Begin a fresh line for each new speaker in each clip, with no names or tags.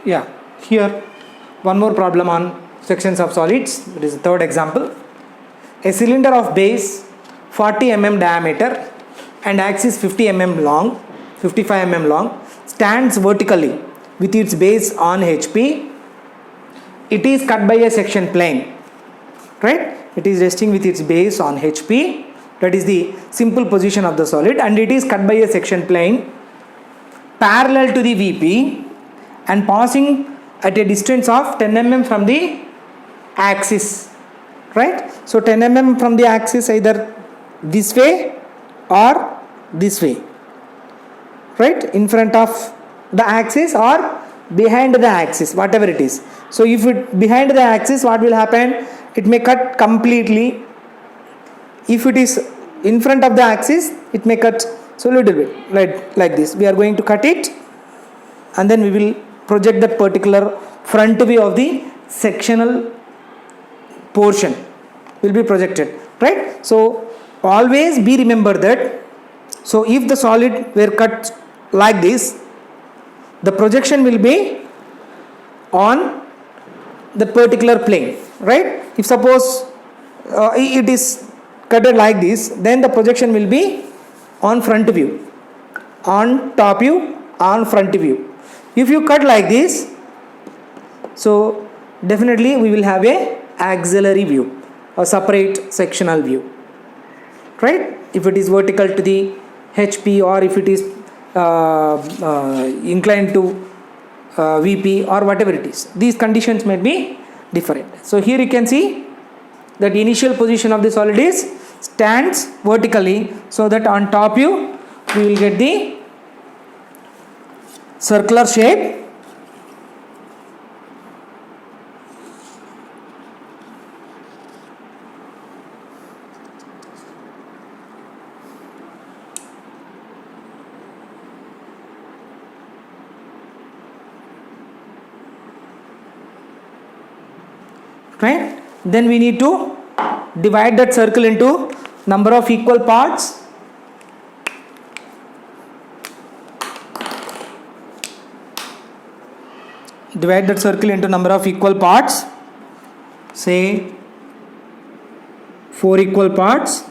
Yeah, here one more problem on sections of solids. It is the third example. A cylinder of base 40 mm diameter and axis 50 mm long, 55 mm long, stands vertically with its base on HP. It is cut by a section plane, right? It is resting with its base on HP. That is the simple position of the solid, and it is cut by a section plane parallel to the VP and passing at a distance of 10 mm from the axis, right? So 10 mm from the axis, either this way or this way, right? In front of the axis or behind the axis, whatever it is. So if it behind the axis, what will happen? It may cut completely. If it is in front of the axis, it may cut so little bit like this. We are going to cut it, and then we will project that particular front view of the sectional portion will be projected, right? So always be remember that. So if the solid were cut like this, the projection will be on the particular plane, right? If suppose it is cut like this, then the projection will be on front view, on top view, on front view. If you cut like this, so definitely we will have a auxiliary view, a separate sectional view, right? If it is vertical to the HP, or if it is inclined to VP, or whatever it is, these conditions may be different. So here you can see that initial position of the solid is stands vertically, so that on top view we will get the circular shape, right? Then we need to divide that circle into number of equal parts. Divide that circle into number of equal parts, say 4 equal parts.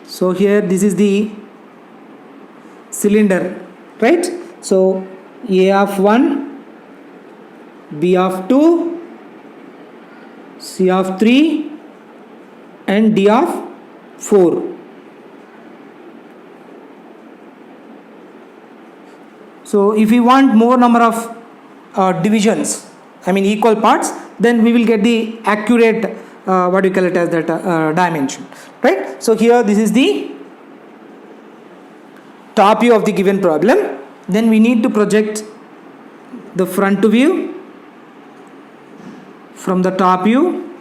So here this is the cylinder, right? So A of 1, B of 2, C of 3 and D of 4. So if we want more number of divisions, I mean equal parts, then we will get the accurate what we call it as that dimension, right? So here this is the top view of the given problem. Then we need to project the front view from the top view.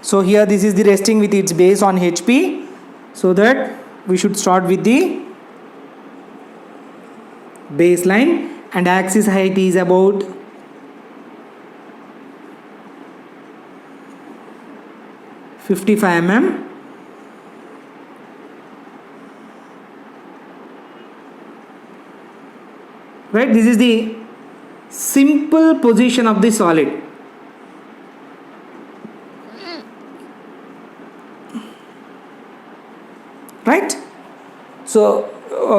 So here this is the resting with its base on HP, so that we should start with the baseline, and axis height is about 55 mm. Right, this is the simple position of the solid. Right? So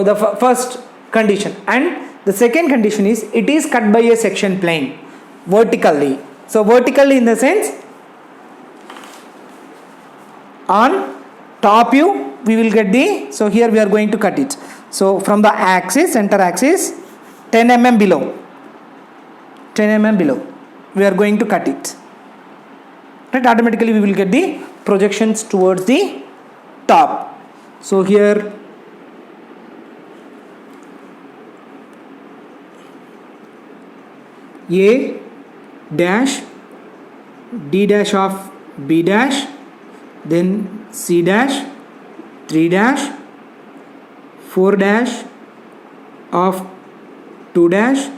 the first condition, and the second condition is it is cut by a section plane vertically. So vertically in the sense, on top view we will get the, so here we are going to cut it. So from the axis, center axis, 10 mm below, 10 mm below we are going to cut it, right? Automatically we will get the projections towards the top. So here A dash, D dash of B dash, then C dash, 3 dash, 4 dash of 2 dash,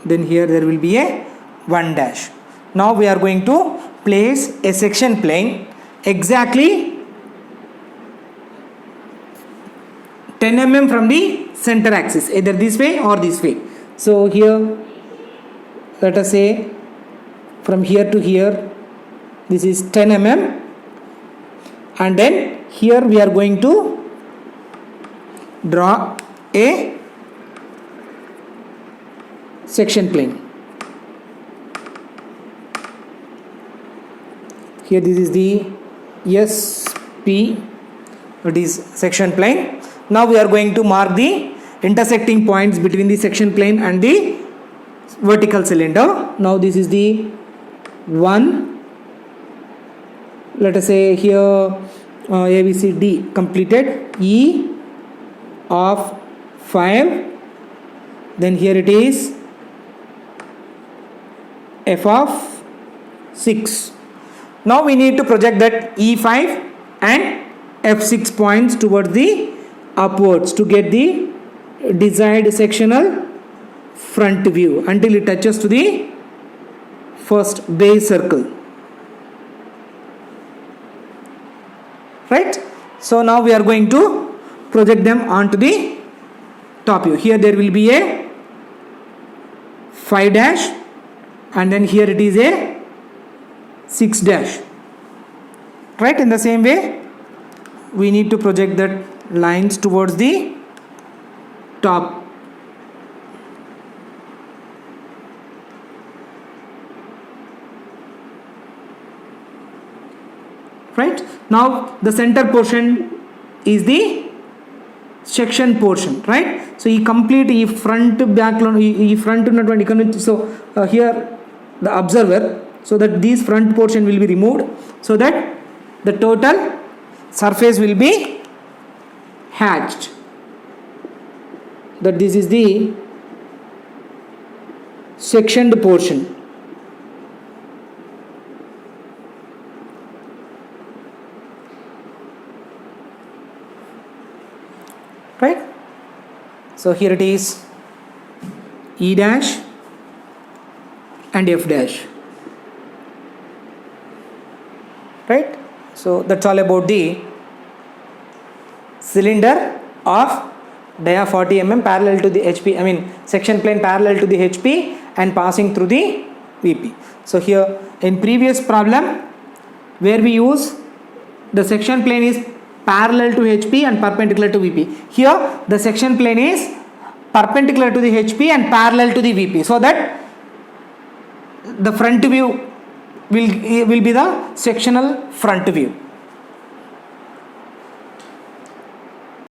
then here there will be a 1 dash. Now we are going to place a section plane exactly 10 mm from the center axis, either this way or this way. So here let us say from here to here this is 10 mm, and then here we are going to draw a section plane. Here this is the SP, it is section plane. Now we are going to mark the intersecting points between the section plane and the vertical cylinder. Now this is the 1, let us say here A, B, C, D completed, E of 5, then here it is F of 6. Now we need to project that E5 and F6 points towards the upwards to get the desired sectional front view until it touches to the first base circle. Right? So now we are going to project them onto the top view. Here there will be a 5 dash, and then here it is a 6 dash. Right? In the same way we need to project that lines towards the top. Right? Now the center portion is the section portion, right? So, complete front back front unnatuvanti, so here the observer, so that this front portion will be removed, so that the total surface will be hatched, that this is the sectioned portion. Right? So here it is E dash and F dash. Right? So that's all about the cylinder of dia 40 mm parallel to the HP, section plane parallel to the HP and passing through the VP. So here in previous problem where we use the section plane is parallel to HP and perpendicular to VP. Here the section plane is perpendicular to the HP and parallel to the VP, so that the front view will be the sectional front view.